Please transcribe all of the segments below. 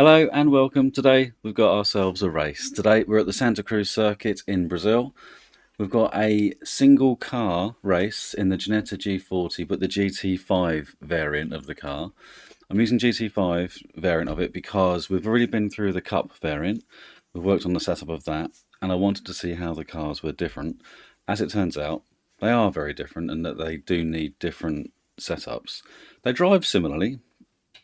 Hello and welcome. Today we've got ourselves a race. Today we're at the Santa Cruz circuit in Brazil. We've got a single car race in the Ginetta G40, but the GT5 variant of the car. I'm using GT5 variant of it because we've already been through the Cup variant. We've worked on the setup of that, and I wanted to see how the cars were different. As it turns out, they are very different and that they do need different setups. They drive similarly,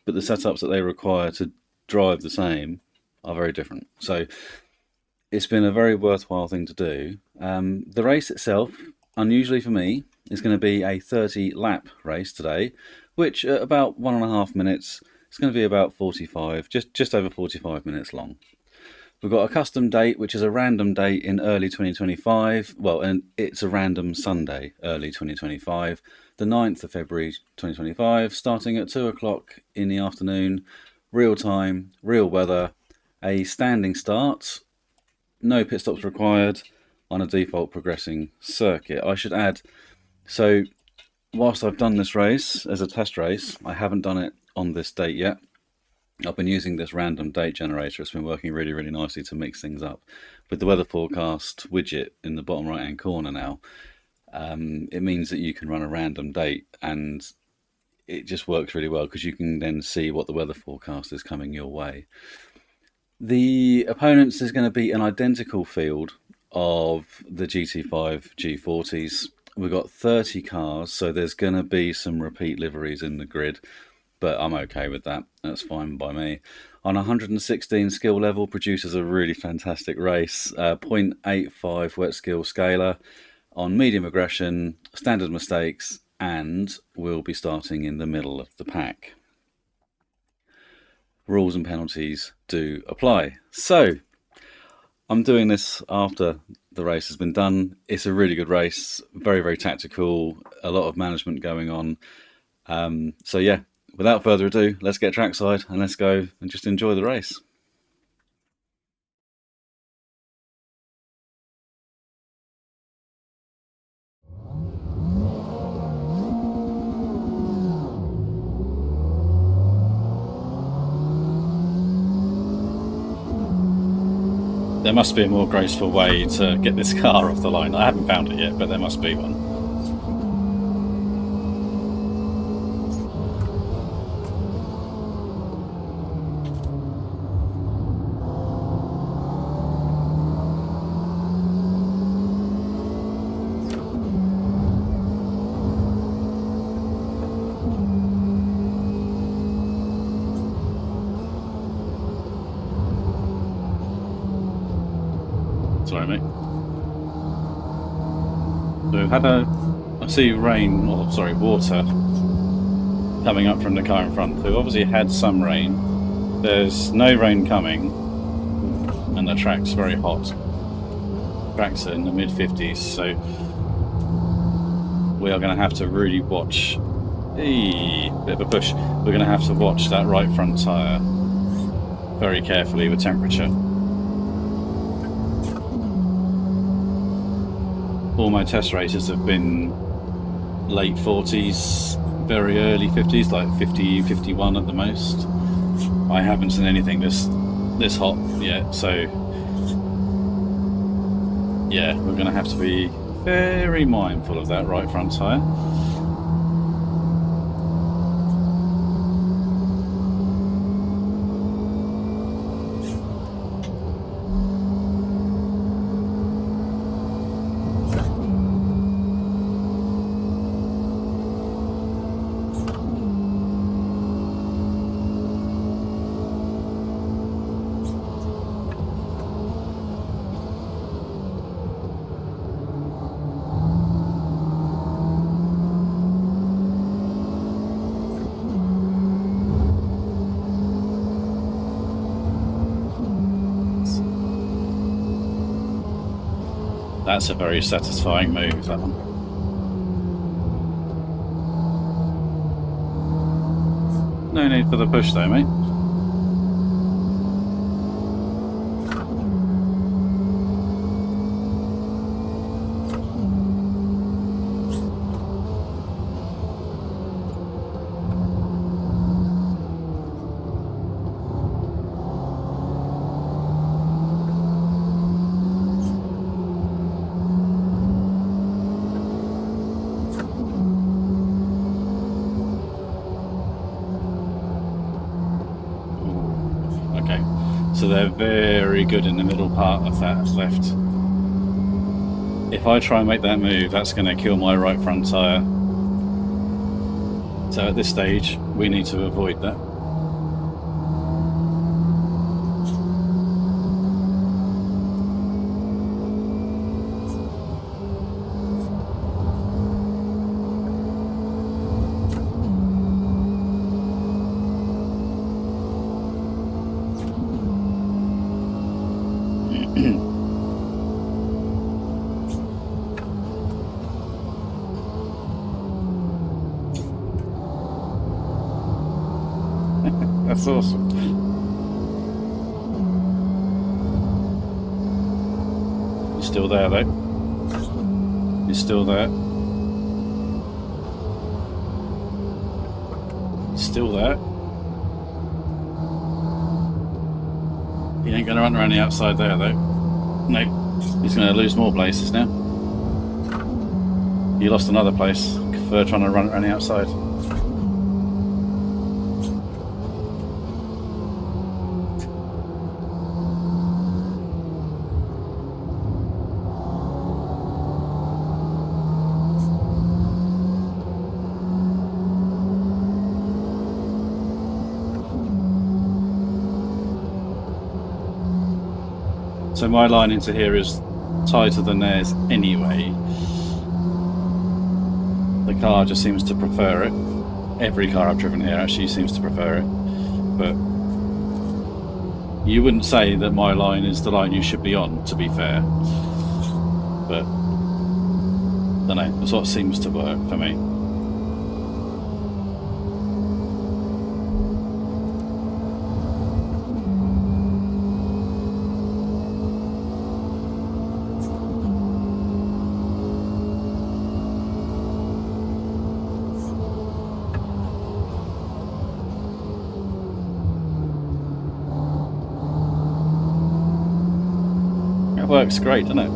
but the setups that they require to drive the same are very different. So it's been a very worthwhile thing to do. The race itself, unusually for me, is going to be a 30 lap race today, which at about 1.5 minutes, it's going to be about 45, just over 45 minutes long. We've got a custom date, which is a random date in early 2025. Well, and it's a random Sunday, early 2025, the 9th of February 2025, starting at 2 o'clock in the afternoon, real time, real weather, a standing start, no pit stops required on a default progressing circuit. I should add, so whilst I've done this race as a test race, I haven't done it on this date yet. I've been using this random date generator. It's been working really, really nicely to mix things up. With the weather forecast widget in the bottom right hand corner now, it means that you can run a random date and it just works really well because you can then see what the weather forecast is coming your way. The opponents is going to be an identical field of the GT5 G40s. We've got 30 cars, so there's going to be some repeat liveries in the grid, but I'm okay with that. That's fine by me. On 116 skill level, produces a really fantastic race. 0.85 wet skill scaler. On medium aggression, standard mistakes, and we'll be starting in the middle of the pack. Rules and penalties do apply. So, I'm doing this after the race has been done. It's a really good race, very, very tactical, a lot of management going on. So yeah, without further ado, let's get trackside and let's go and just enjoy the race. There must be a more graceful way to get this car off the line. I haven't found it yet, but there must be one. Sorry, mate. So we've had I see rain, or sorry, water coming up from the car in front. So we've obviously had some rain. There's no rain coming, and the track's very hot. Tracks are in the mid 50s, so we are going to have to really watch. Bit of a push. We're going to have to watch that right front tyre very carefully with temperature. All my test races have been late 40s, very early 50s, like 50, 51 at the most. I haven't seen anything this hot yet, so yeah, we're going to have to be very mindful of that right front tyre. That's a very satisfying move, that one. No need for the push though, mate. So they're very good in the middle part of that left. If I try and make that move, that's going to kill my right front tyre. So at this stage, we need to avoid that. That's awesome. You're still there though. You're still there. Still there. He ain't going to run around the outside there though. Nope. He's going to lose more places now. You lost another place for trying to run around the outside. So my line into here is tighter than theirs anyway. The car just seems to prefer it. Every car I've driven here actually seems to prefer it. But you wouldn't say that my line is the line you should be on, to be fair. But I don't know, that's what seems to work for me. It works great, doesn't it?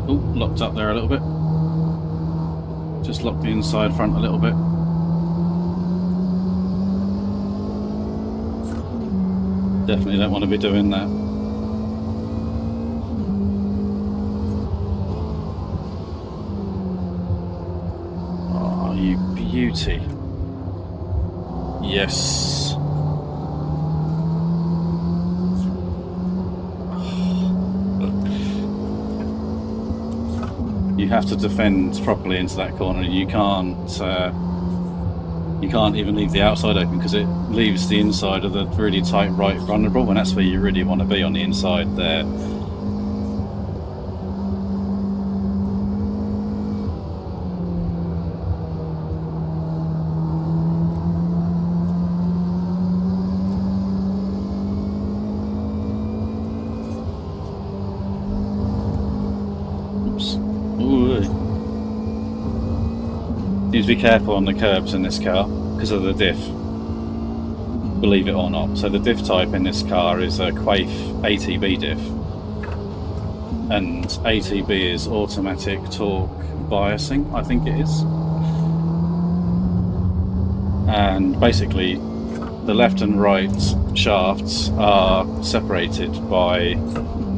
Oh, locked up there a little bit. Just lock the inside front a little bit. Definitely don't want to be doing that. Oh, you beauty. Yes. You have to defend properly into that corner. You can't even leave the outside open because it leaves the inside of the really tight right vulnerable, and that's where you really want to be, on the inside there. Need to be careful on the curbs in this car because of the diff, believe it or not. So the diff type in this car is a Quaife ATB diff, and ATB is automatic torque biasing, I think it is. And basically the left and right shafts are separated by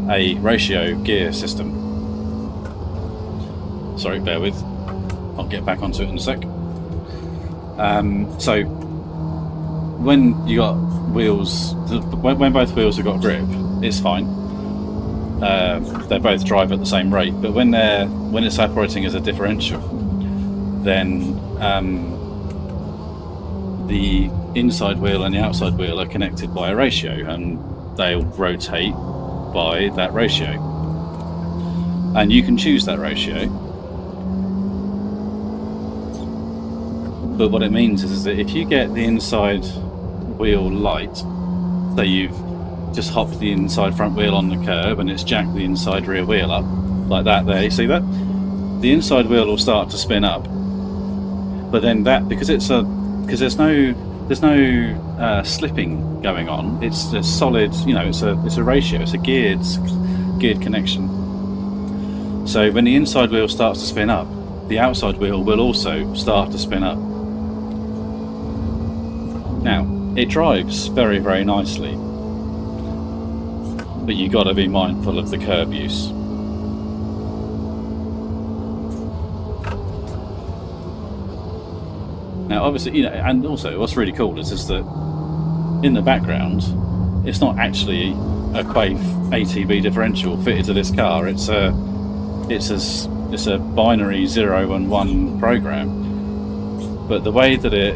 a ratio gear system. Sorry, bear with. I'll get back onto it in a sec. So when you got wheels, when both wheels have got grip, it's fine. They both drive at the same rate. But when it's operating as a differential, then the inside wheel and the outside wheel are connected by a ratio, and they'll rotate by that ratio. And you can choose that ratio. But what it means is that if you get the inside wheel light, so you've just hopped the inside front wheel on the curb and it's jacked the inside rear wheel up, like that there, you see that? The inside wheel will start to spin up. But then that, because there's no slipping going on, it's a solid, you know, it's a ratio, it's a geared connection. So when the inside wheel starts to spin up, the outside wheel will also start to spin up. Now, it drives very, very nicely, but you got to be mindful of the curb use. Now, obviously, you know, and also what's really cool is that in the background, it's not actually a Quaife ATB differential fitted to this car. It's a binary 0 and 1 program, but the way that it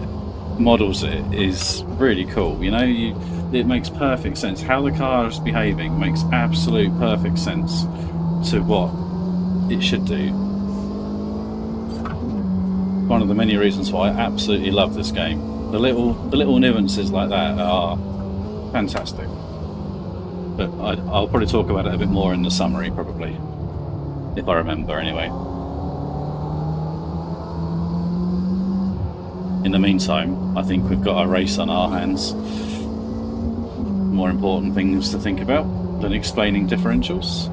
models it is really cool. You know, it makes perfect sense. How the car is behaving makes absolute perfect sense to what it should do. One of the many reasons why I absolutely love this game. The little nuances like that are fantastic. But I'll probably talk about it a bit more in the summary, probably, if I remember anyway. In the meantime, I think we've got a race on our hands. More important things to think about than explaining differentials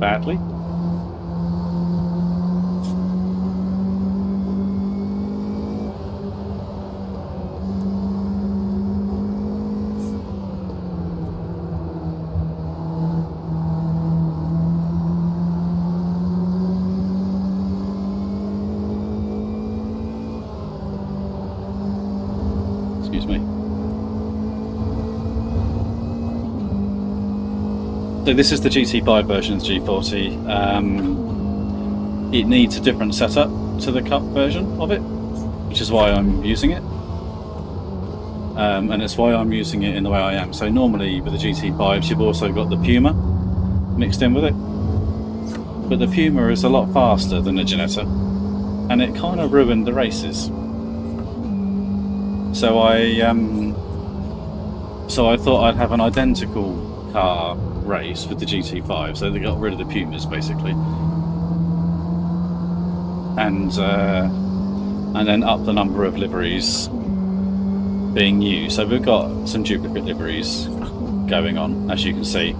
badly. Excuse me. So this is the GT5 version of the G40. It needs a different setup to the Cup version of it, which is why I'm using it. And it's why I'm using it in the way I am. So normally with the GT5s you've also got the Puma mixed in with it. But the Puma is a lot faster than the Ginetta, and it kind of ruined the races. So I thought I'd have an identical car race with the GT5, so they got rid of the Pumas basically, and then up the number of liveries being used. So we've got some duplicate liveries going on, as you can see,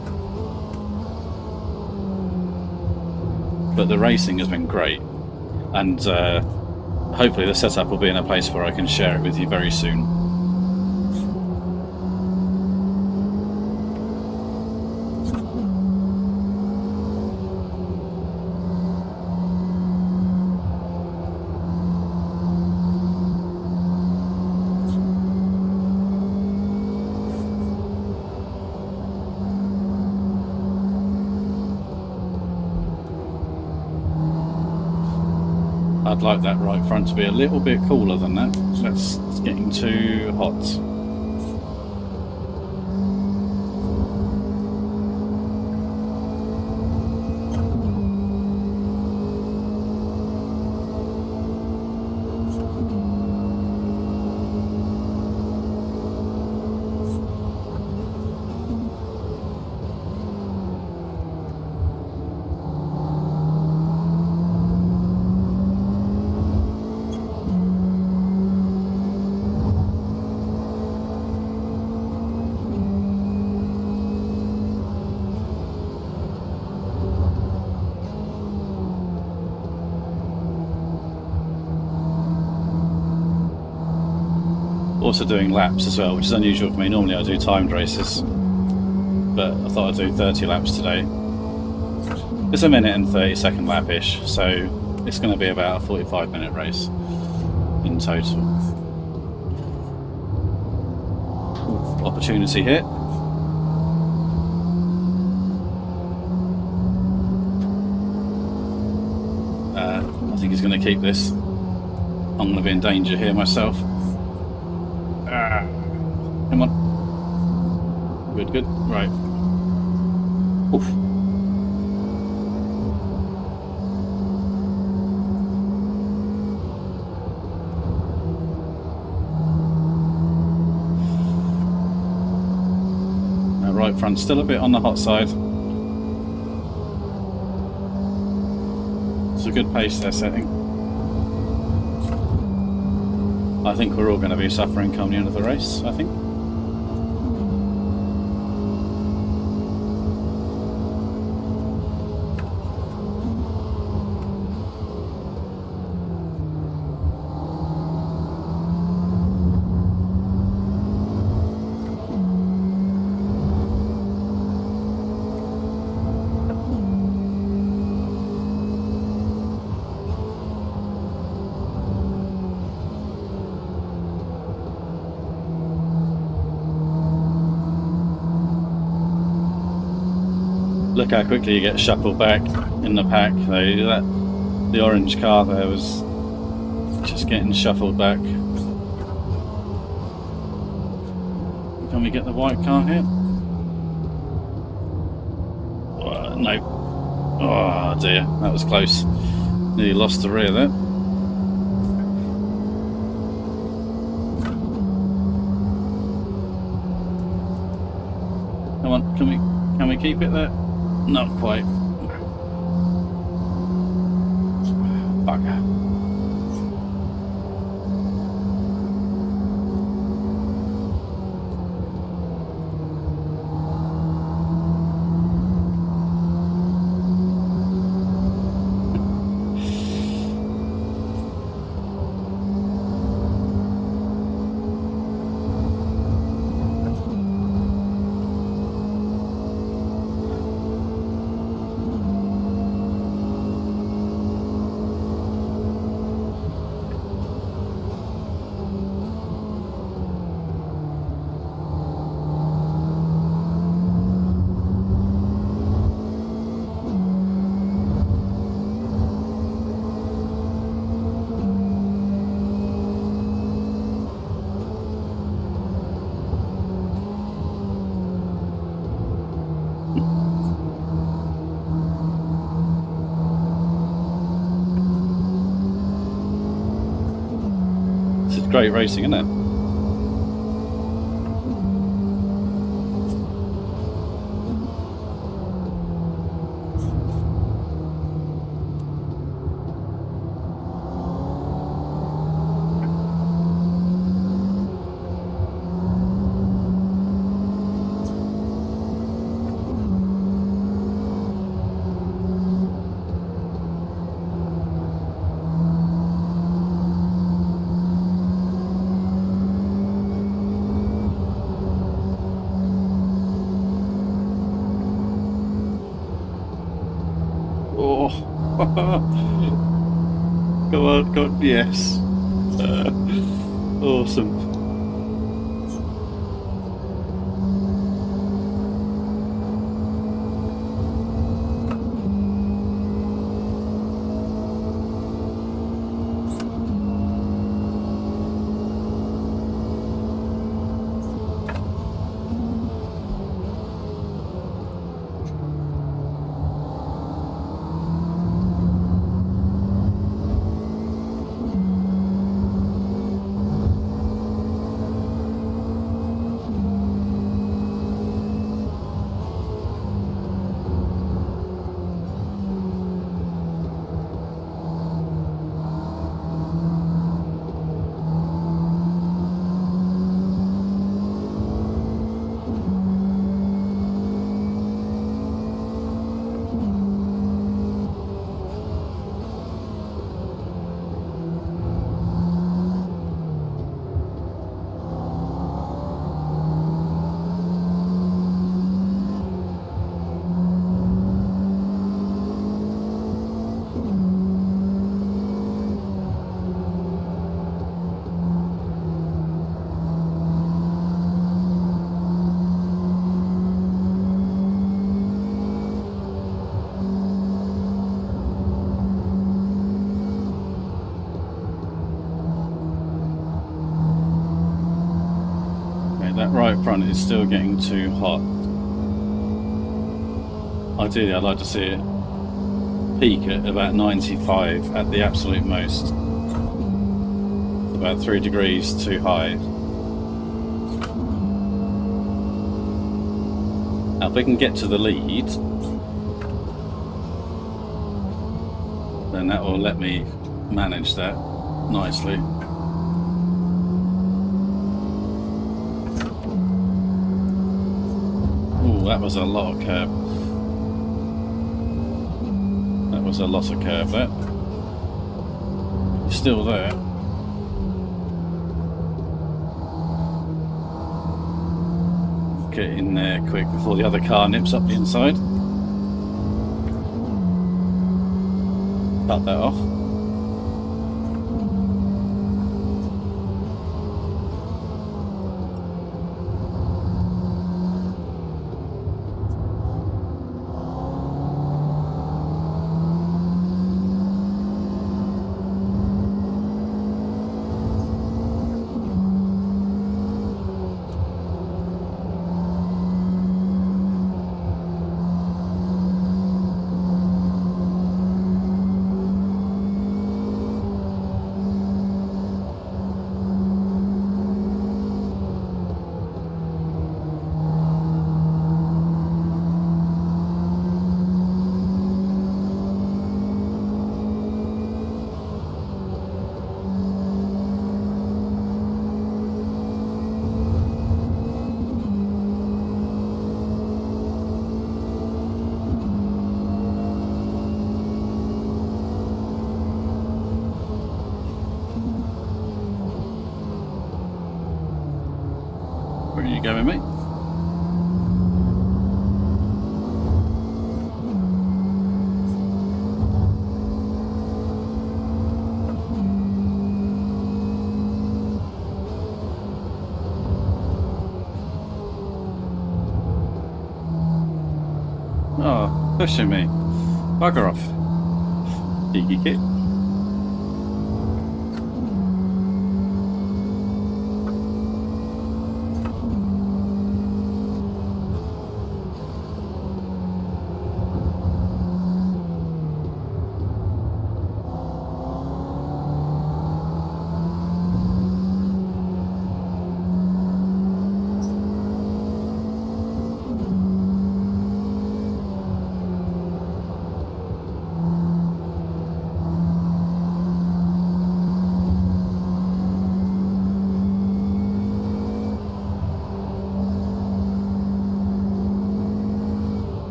but the racing has been great, and hopefully the setup will be in a place where I can share it with you very soon. I'd like that right front to be a little bit cooler than that. It's getting too hot. Also doing laps as well, which is unusual for me. Normally I do timed races, but I thought I'd do 30 laps today. It's a minute and 30-second lap-ish, so it's going to be about a 45-minute race in total. Ooh, opportunity here. I think he's going to keep this. I'm going to be in danger here myself. Come on. Good, good. Right. Oof. Right front still a bit on the hot side. It's a good pace they're setting. I think we're all going to be suffering come the end of the race, I think. Look how quickly you get shuffled back in the pack. Though the orange car there was just getting shuffled back. Can we get the white car here? No. Oh dear, that was close. Nearly lost the rear there. Come on, can we keep it there? Not quite. Bugger. This is great racing, isn't it? Oh, go on, yes. Awesome. That right front is still getting too hot. Ideally, I'd like to see it peak at about 95 at the absolute most. It's about 3 degrees too high. Now, if we can get to the lead, then that will let me manage that nicely. That was a lot of curb. That was a lot of curb there. Still there. Get in there quick before the other car nips up the inside. Cut that off. Where are you going, mate? Oh, pushing me. Bugger off. Cheeky kid.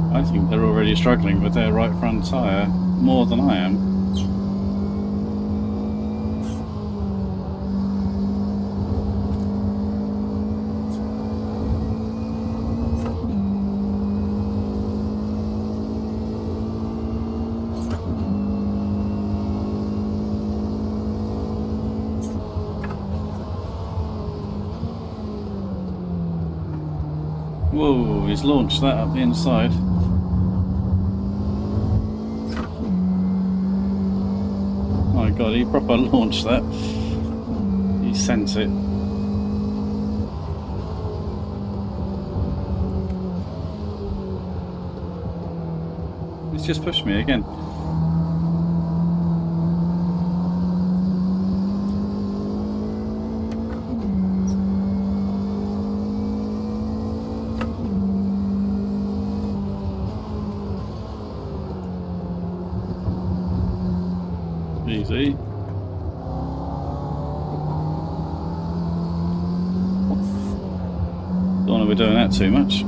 I think they're already struggling with their right front tyre more than I am. Whoa, he's launched that up the inside. My God, he proper launched that. He sent it. He's just pushed me again. Easy. Don't want to be doing that too much.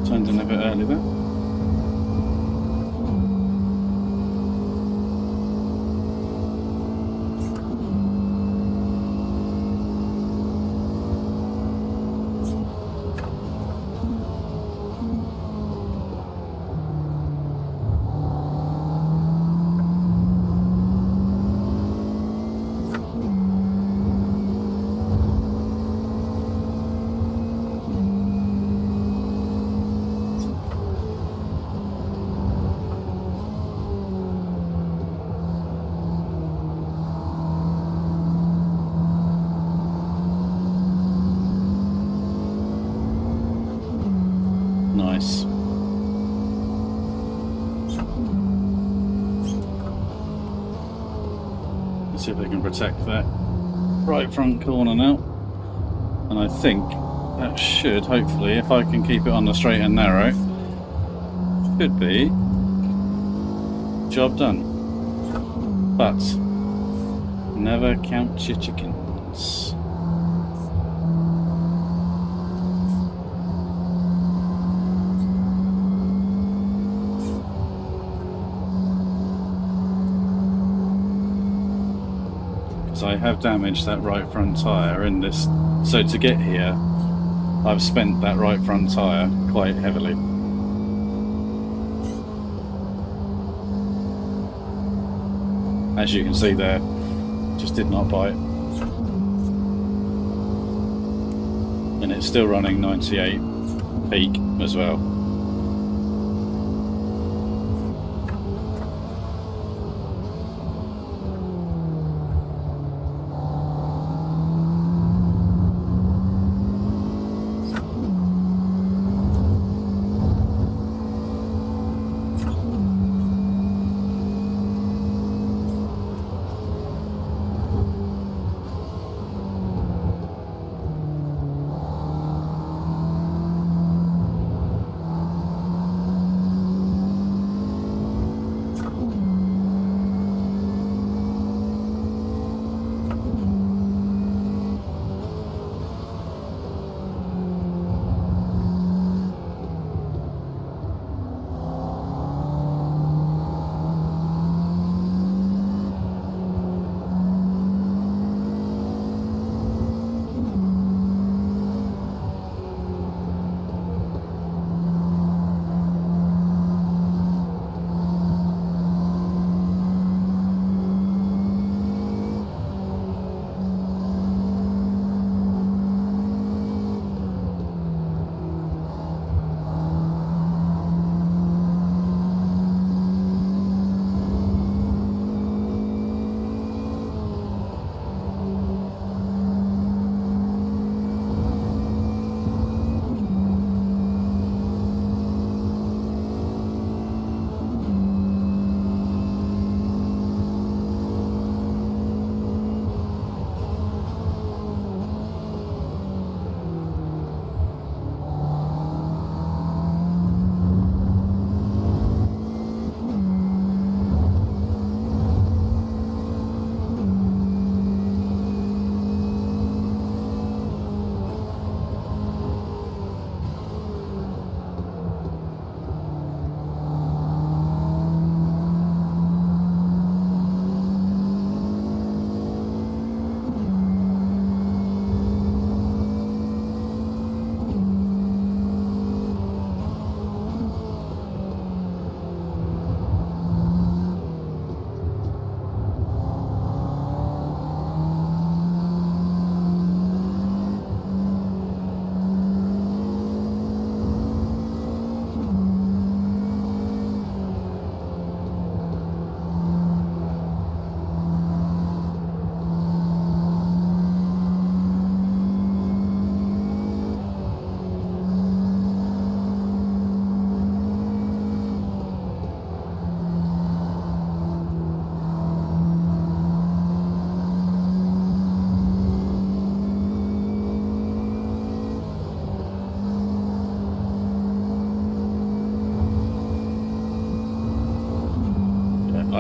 Turned in a bit early there. Nice. Let's see if we can protect that right front corner now. And I think that should, hopefully, if I can keep it on the straight and narrow, should be job done. But never count your chickens. I have damaged that right front tyre in this, so to get here I've spent that right front tyre quite heavily. As you can see there, just did not bite, and it's still running 98 peak as well.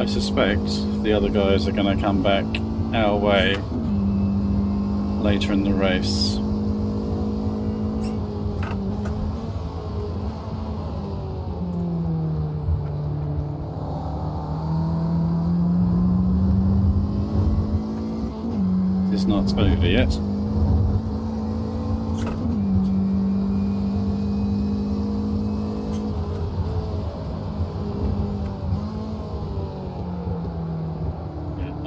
I suspect the other guys are going to come back our way later in the race. It's not over yet.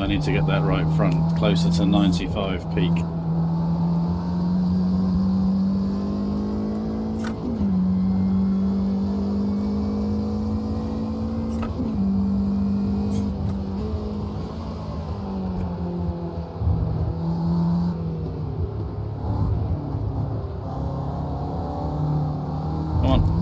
I need to get that right front, closer to 95 peak. Come on.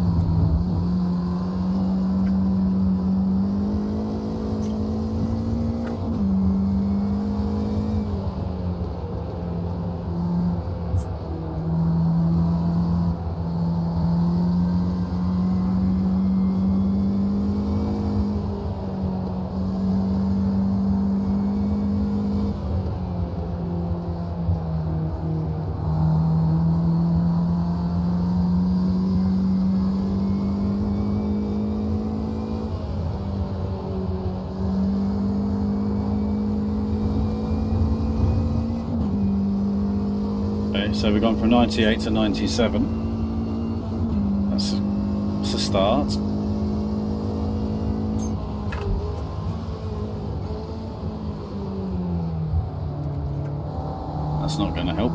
So we've gone from 98 to 97. That's a start. That's not going to help.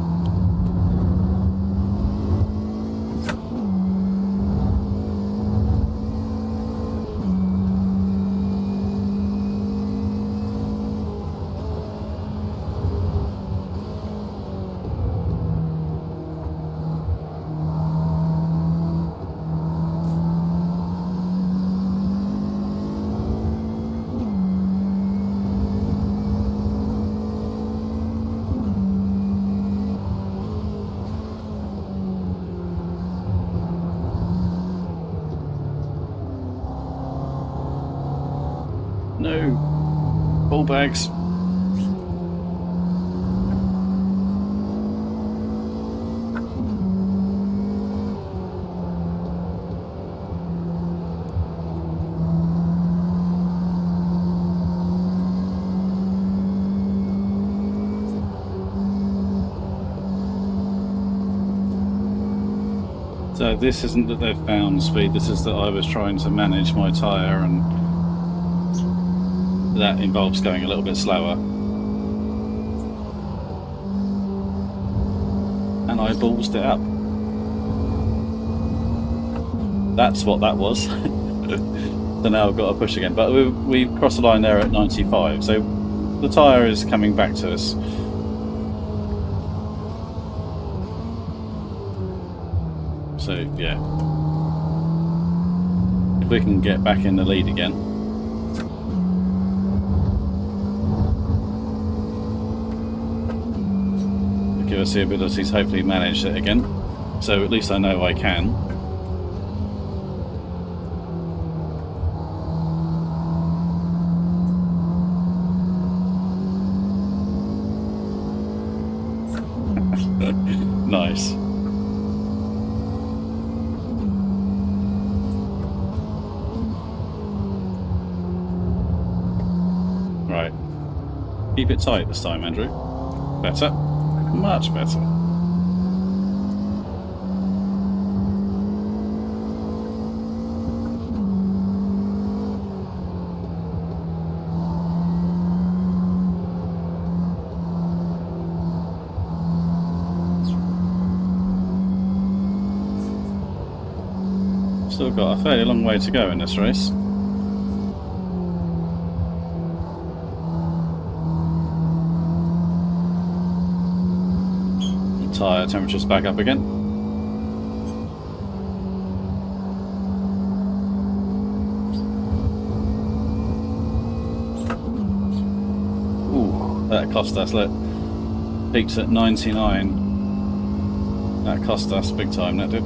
No ball bags. So this isn't that they've found speed, this is that I was trying to manage my tyre, and that involves going a little bit slower. And I ballsed it up. That's what that was. So now I've got to push again. But we crossed the line there at 95, so the tyre is coming back to us. So yeah, if we can get back in the lead again. It'll give us the ability to hopefully manage it again. So at least I know I can. Nice. Right. Keep it tight this time, Andrew. Better. Much better. Still got a fairly long way to go in this race. The tyre temperature's back up again. Ooh, that cost us, look. Peaked at 99. That cost us big time, that did.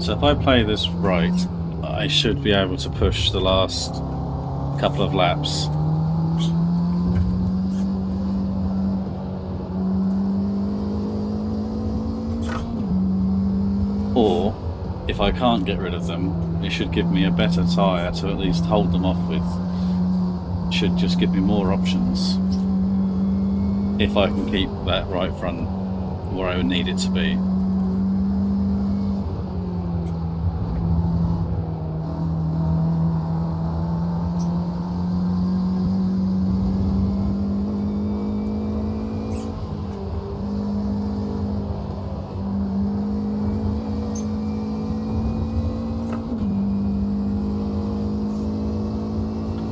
So if I play this right, I should be able to push the last couple of laps. Or, if I can't get rid of them, it should give me a better tyre to at least hold them off with. It should just give me more options. If I can keep that right front where I would need it to be.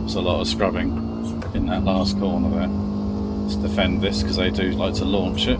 There's a lot of scrubbing in that last corner there. Let's defend this because they do like to launch it.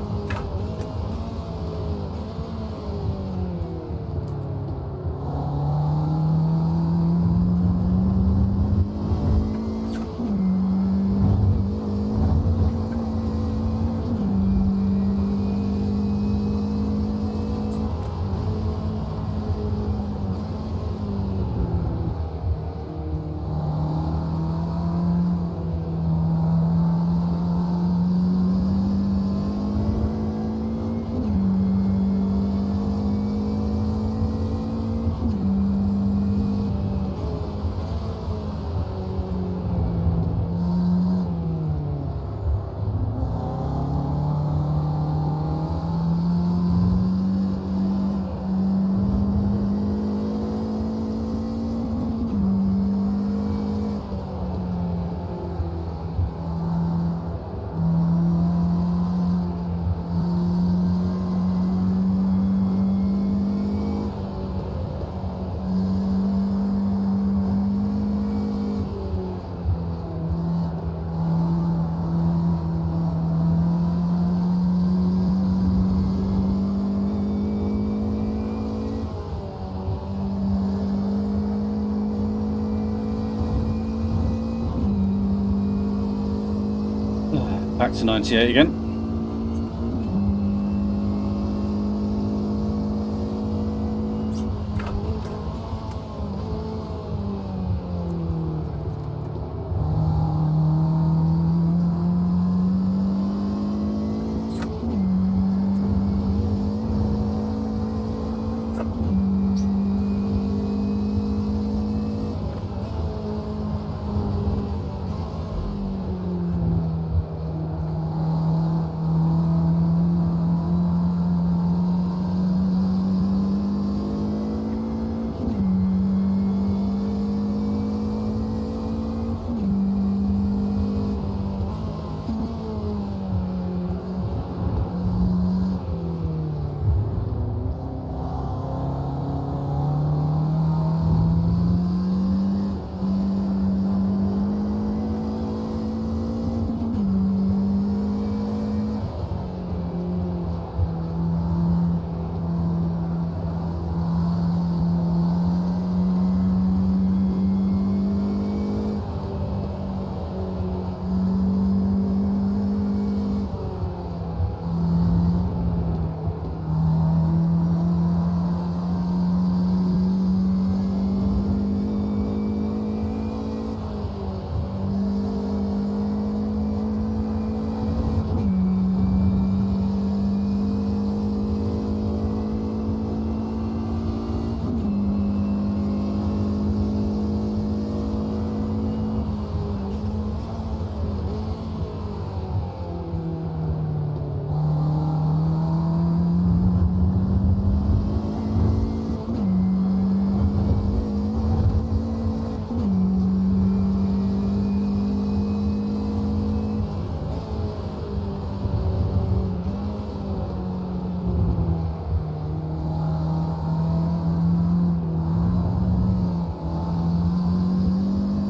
Back to 98 again.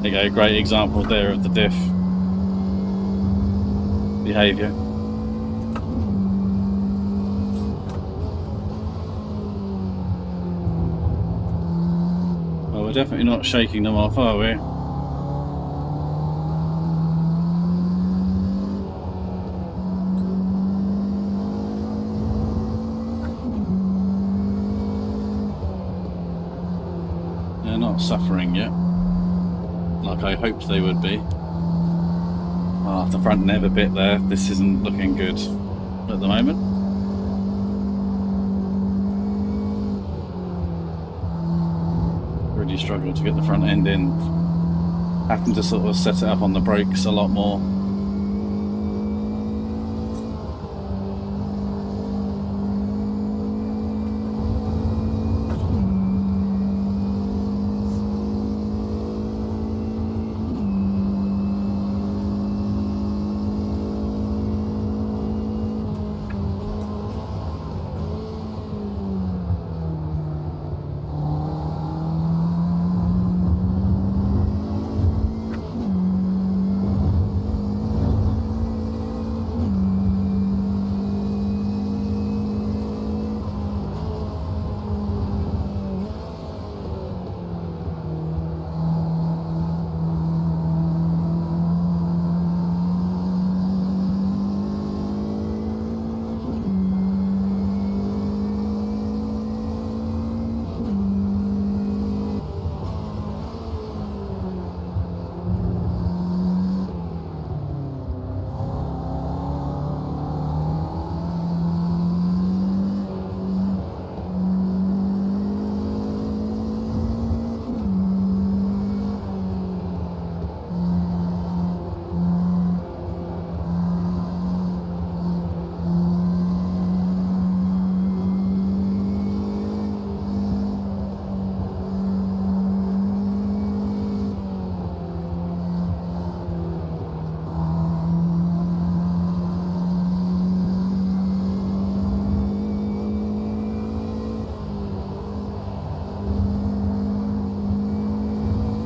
There you go, great example there of the diff behaviour. Well, we're definitely not shaking them off, are we? not suffering yet, like I hoped they would be. The front never bit there. This isn't looking good at the moment. Really struggled to get the front end in. Having to sort of set it up on the brakes a lot more.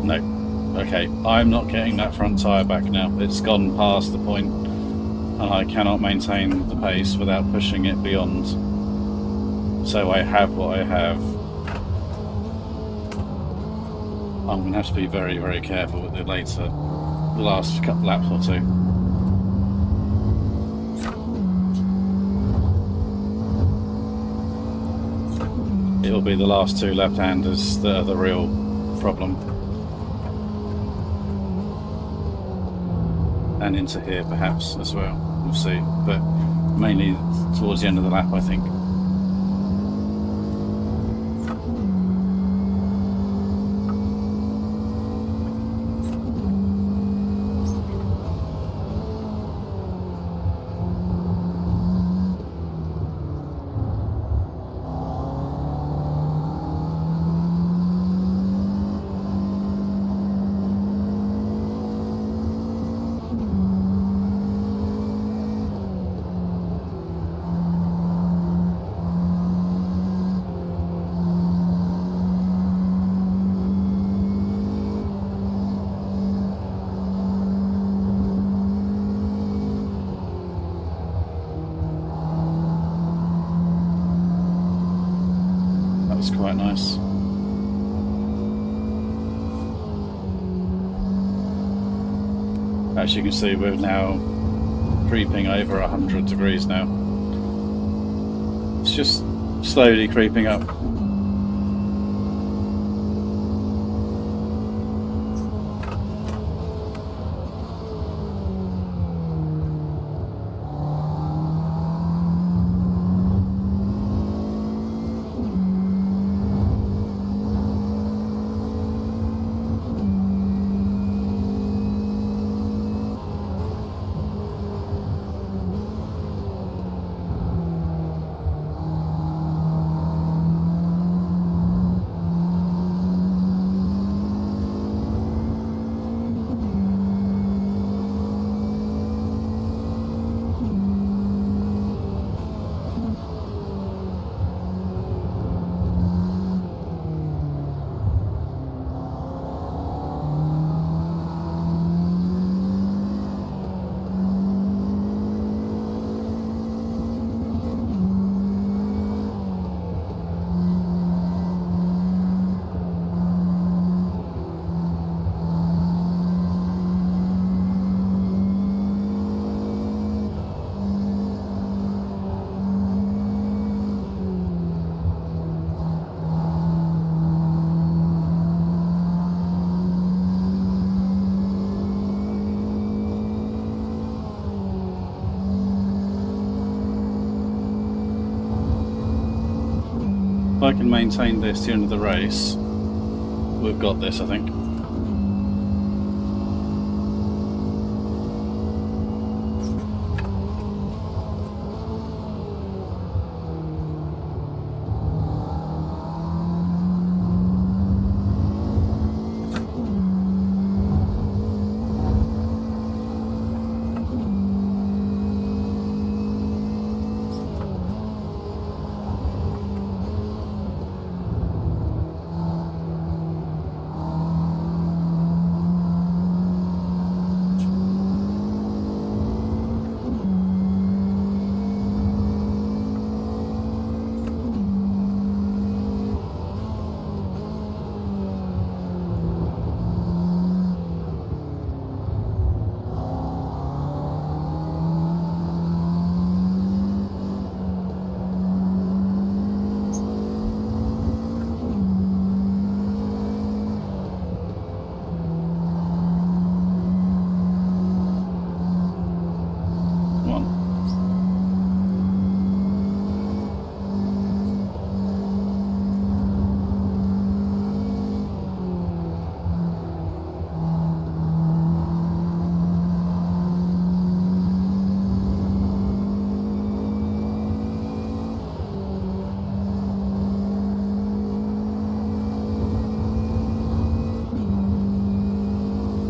No. Okay, I'm not getting that front tyre back now. It's gone past the point, and I cannot maintain the pace without pushing it beyond. So I have what I have. I'm going to have to be very, very careful with the last couple laps or two. It'll be the last two left-handers that are the real problem. And into here perhaps as well, we'll see, but mainly towards the end of the lap I think. Quite nice. As you can see, we're now creeping over 100 degrees now. It's just slowly creeping up. If I can maintain this to the end of the race, we've got this, I think.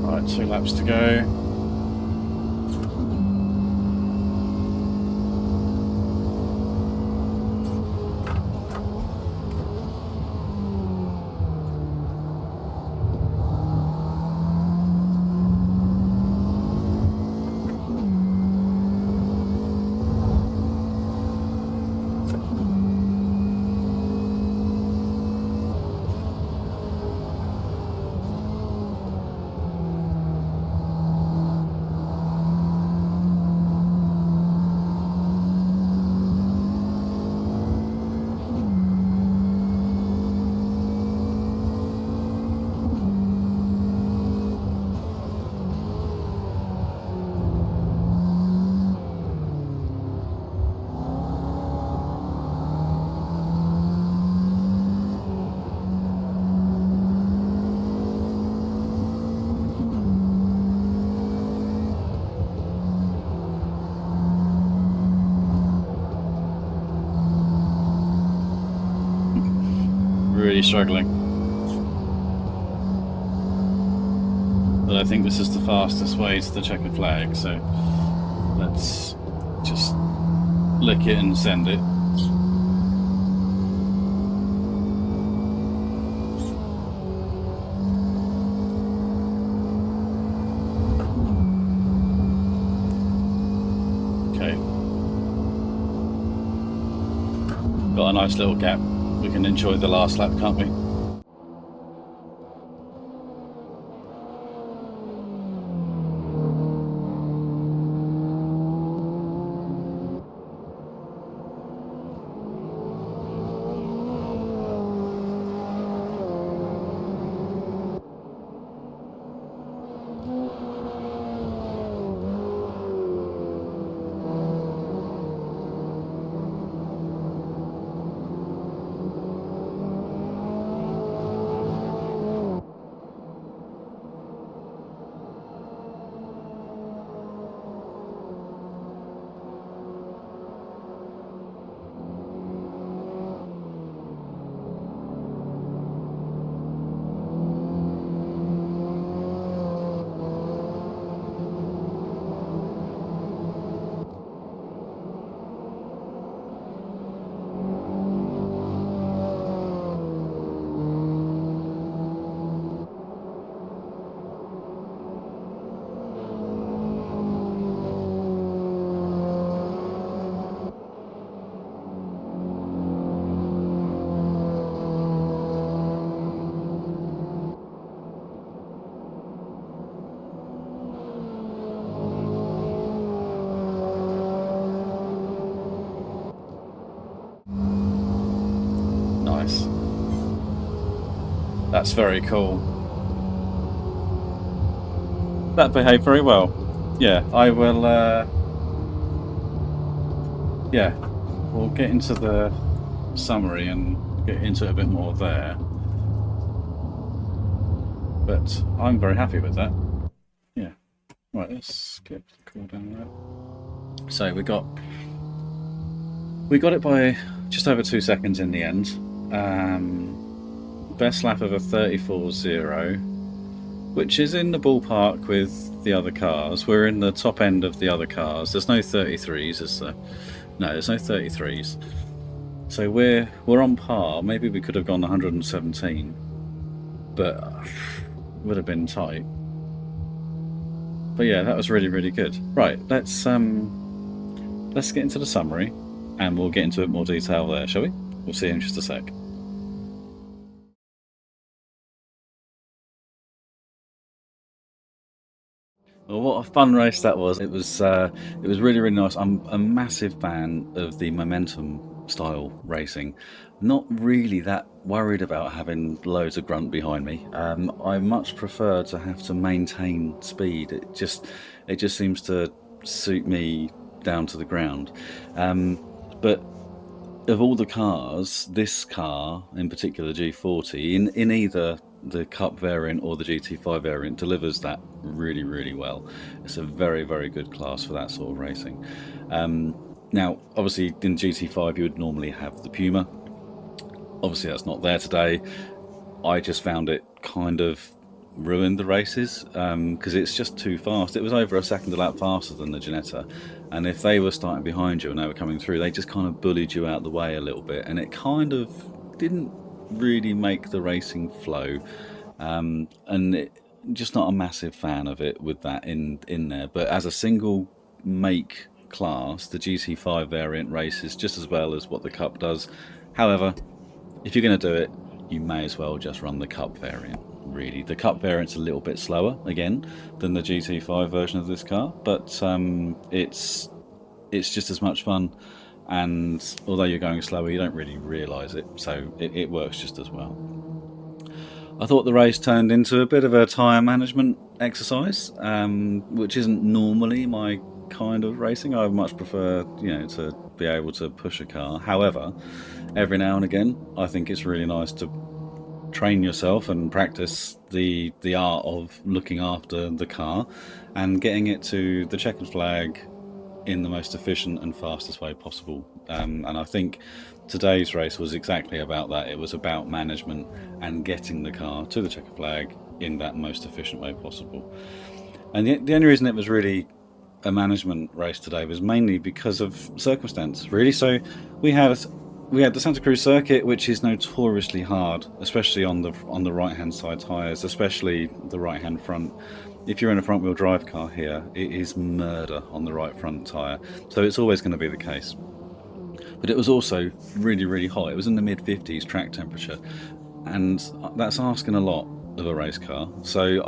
Right, 2 laps to go. Really struggling. But I think this is the fastest way to the checkered flag, so let's just lick it and send it. Okay. Got a nice little gap. We can enjoy the last lap, can't we? Nice. That's very cool. That behaved very well. Yeah, I will, yeah, we'll get into the summary and get into it a bit more there. But I'm very happy with that. Yeah. Right, let's get the call down there. So we got it by just over 2 seconds in the end. Best lap of a 34.0, which is in the ballpark with the other cars. We're in the top end of the other cars. There's no 33s, is there? No, there's no 33s. So we're on par. Maybe we could have gone 117, but would have been tight. But yeah, that was really, really good. Right, let's get into the summary, and we'll get into a bit more detail there, shall we? We'll see you in just a sec. Well, what a fun race that was! It was really, really nice. I'm a massive fan of the momentum style racing. Not really that worried about having loads of grunt behind me. I much prefer to have to maintain speed. It just seems to suit me down to the ground. But of all the cars, this car in particular, G40, in either the Cup variant or the GT5 variant, delivers that really, really well. It's a very, very good class for that sort of racing. Now, obviously, in GT5 you would normally have the Puma. Obviously, that's not there today. I just found it kind of ruined the races because it's just too fast. It was over a second a lap faster than the Ginetta, and if they were starting behind you and they were coming through, they just kind of bullied you out the way a little bit, and it kind of didn't really make the racing flow. Just not a massive fan of it with that in there. But as a single make class, the GT5 variant races just as well as what the Cup does. However, if you're going to do it, you may as well just run the Cup variant. Really, the Cup variant's a little bit slower again than the GT5 version of this car, but it's just as much fun. And although you're going slower, you don't really realise it, so it works just as well. I thought the race turned into a bit of a tyre management exercise, which isn't normally my kind of racing. I much prefer, to be able to push a car. However, every now and again, I think it's really nice to train yourself and practice the art of looking after the car and getting it to the checkered flag in the most efficient and fastest way possible. And I think today's race was exactly about that. It was about management and getting the car to the checkered flag in that most efficient way possible. And the only reason it was really a management race today was mainly because of circumstance, really. So we had the Santa Cruz circuit, which is notoriously hard, especially on the right hand side tyres, especially the right hand front. If you're in a front wheel drive car here, it is murder on the right front tyre, so it's always going to be the case. But it was also really, really hot. It was in the mid-50s track temperature, and that's asking a lot of a race car. So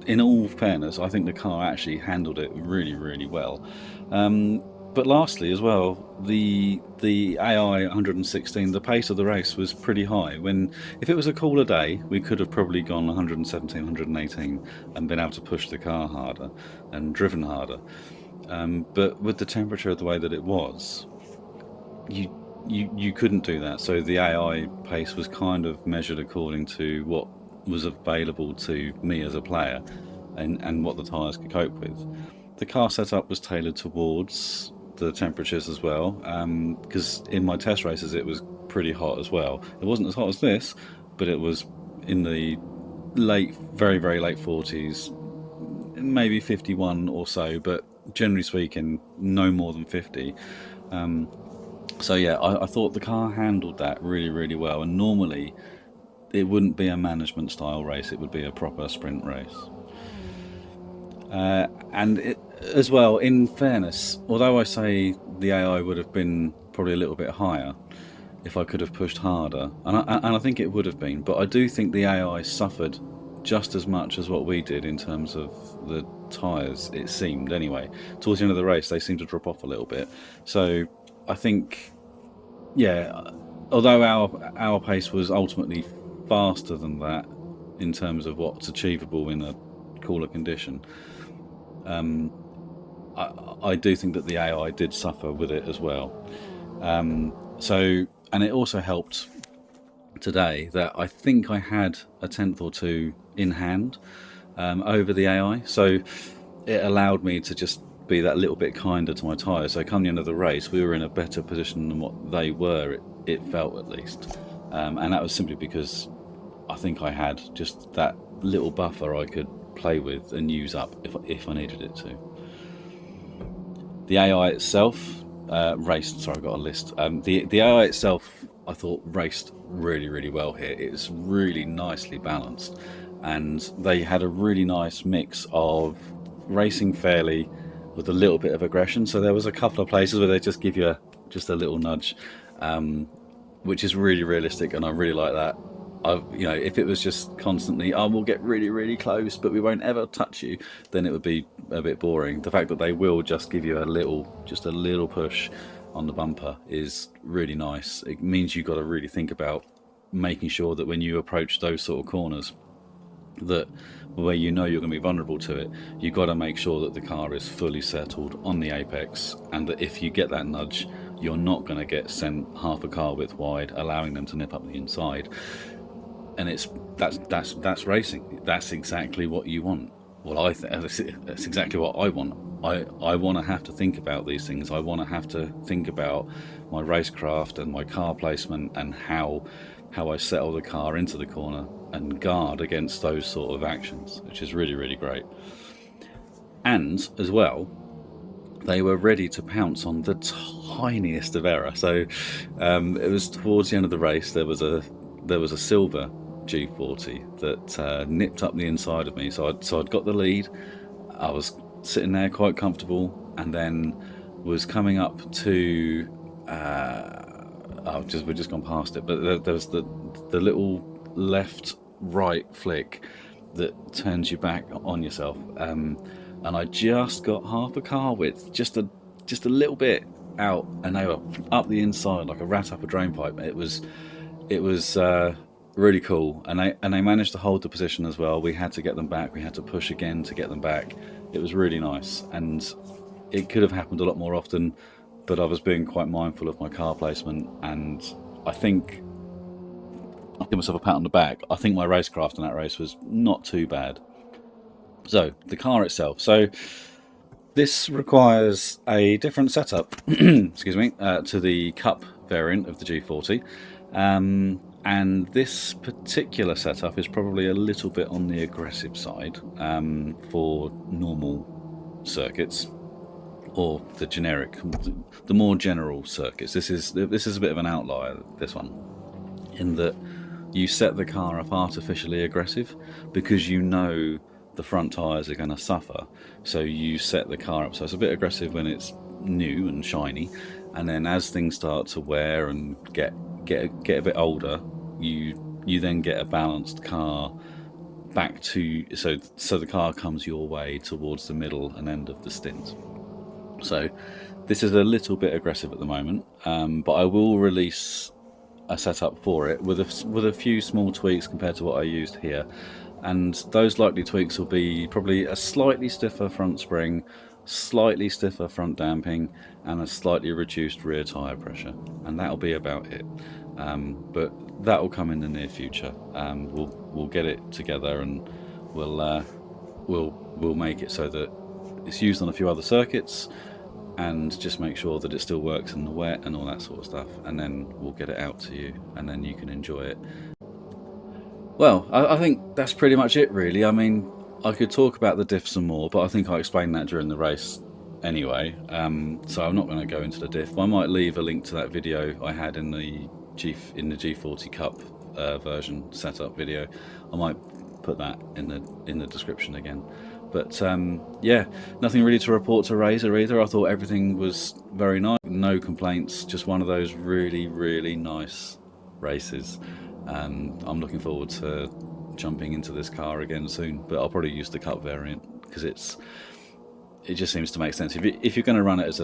in all fairness, I think the car actually handled it really, really well. But lastly, as well, the AI 116, the pace of the race was pretty high. If it was a cooler day, we could have probably gone 117, 118 and been able to push the car harder and driven harder. But with the temperature the way that it was, you couldn't do that. So the AI pace was kind of measured according to what was available to me as a player and what the tyres could cope with. The car setup was tailored towards the temperatures as well, because in my test races it was pretty hot as well. It wasn't as hot as this, but it was in the very, very late 40s, maybe 51 or so, but generally speaking, no more than 50. So yeah, I thought the car handled that really, really well, and normally it wouldn't be a management style race, it would be a proper sprint race. And it, as well, in fairness, although I say the AI would have been probably a little bit higher if I could have pushed harder, and I think it would have been, but I do think the AI suffered just as much as what we did in terms of the tyres, it seemed anyway. Towards the end of the race, they seemed to drop off a little bit. So I think, yeah, although our pace was ultimately faster than that in terms of what's achievable in a cooler condition, I do think that the AI did suffer with it as well. And it also helped today that I think I had a tenth or two in hand over the AI, so it allowed me to just be that little bit kinder to my tyres. So come the end of the race, we were in a better position than what they were, it felt at least. And that was simply because I think I had just that little buffer I could play with and use up if I needed it to. The AI itself raced, sorry, I've got a list. The AI itself, I thought, raced really well here. It's really nicely balanced, and they had a really nice mix of racing fairly with a little bit of aggression. So there was a couple of places where they just give you just a little nudge, which is really realistic, and I really like that. If it was just constantly, oh, we'll get really close, but we won't ever touch you, then it would be a bit boring. The fact that they will just give you a little push on the bumper is really nice. It means you've got to really think about making sure that when you approach those sort of corners, that where you know you're going to be vulnerable to it, you've got to make sure that the car is fully settled on the apex, and that if you get that nudge, you're not going to get sent half a car width wide, allowing them to nip up the inside. And that's racing. That's exactly what you want. Well, that's exactly what I want. I want to have to think about these things. I want to have to think about my racecraft and my car placement and how I settle the car into the corner and guard against those sort of actions, which is really great. And as well, they were ready to pounce on the tiniest of error. So it was towards the end of the race. There was a silver G40 that nipped up the inside of me. So I'd got the lead. I was sitting there quite comfortable, and then was coming up to we've just gone past it, but there was the little left-right flick that turns you back on yourself, and I just got half a car width, just a little bit out, and they were up the inside like a rat up a drain pipe. It was really cool, and they managed to hold the position as well. We had to get them back. We had to push again to get them back. It was really nice, and it could have happened a lot more often, but I was being quite mindful of my car placement, and I think I'll give myself a pat on the back. I think my racecraft in that race was not too bad. So the car itself. So this requires a different setup, excuse me, to the Cup variant of the G40. And this particular setup is probably a little bit on the aggressive side for normal circuits, or the generic, the more general circuits. This is a bit of an outlier, this one, in that you set the car up artificially aggressive because you know the front tyres are going to suffer. So you set the car up so it's a bit aggressive when it's new and shiny, and then as things start to wear and get a bit older, you then get a balanced car back to, so the car comes your way towards the middle and end of the stint. So this is a little bit aggressive at the moment, but I will release a setup for it with a few small tweaks compared to what I used here, and those likely tweaks will be probably a slightly stiffer front spring, slightly stiffer front damping, and a slightly reduced rear tyre pressure, and that'll be about it. But that will come in the near future. We'll get it together, and we'll make it so that it's used on a few other circuits, and just make sure that it still works in the wet and all that sort of stuff, and then we'll get it out to you, and then you can enjoy it. Well, I think that's pretty much it, really. I mean, I could talk about the diff some more, but I think I explained that during the race anyway, so I'm not going to go into the diff. I might leave a link to that video I had in the G40 Cup version setup video. I might put that in the description again. But yeah, nothing really to report to Reiza either. I thought everything was very nice, no complaints, just one of those really nice races. I'm looking forward to jumping into this car again soon, but I'll probably use the Cup variant because it just seems to make sense. If you're going to run it as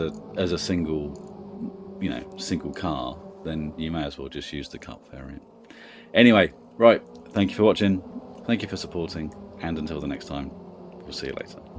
a single, single car, then you may as well just use the Cup variant. Anyway, right, thank you for watching, thank you for supporting, and until the next time, we'll see you later.